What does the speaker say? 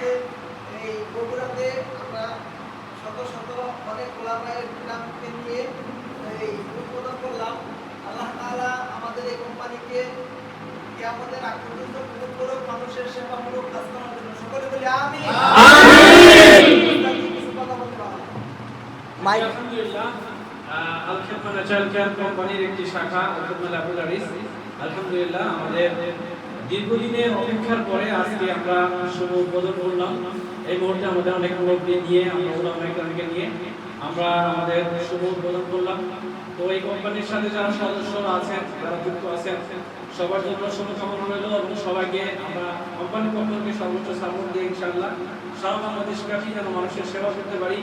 আজকে এই বগুড়াতে আমরা শত শত অনেক ওলামায়ে কিরামকে নিয়ে এই উদ্বোধন করলাম। আল্লাহ তাআলা আমাদের এই কোম্পানিকে কিয়ামতের আগ পর্যন্ত কবুল করুক, মানুষের সেবামূলক কাজ করার জন্য। সকলে বলি আমিন। কিছু কথা বলতে পারো? আলহামদুলিল্লাহ, আল খেদমা ন্যাচারাল কেয়ার কোম্পানির একটি শাখা আল খেদমা ল্যাবরেটরিজ, আলহামদুলিল্লাহ আমাদের দীর্ঘদিনের অপেক্ষার পরে আজকে আমরা শুভ উদ্বোধন করলাম। এই মুহূর্তে আমাদের অনেক মুরব্বী নিয়ে আমরা ওলামায়ে কেরামকে নিয়ে আমরা আমাদের শুভ উদ্বোধন করলাম। তো এই কোম্পানির সাথে যারা সদস্যরা আছেন, যারা যুক্ত আছেন, সবার জন্য শুভকামনা রইল এবং সবাইকে আমরা কোম্পানির পক্ষ থেকে সর্বোচ্চ সাপোর্ট দিয়ে ইনশাআল্লাহ সারা বাংলাদেশ ব্যাপী যেন মানুষের সেবা করতে পারি।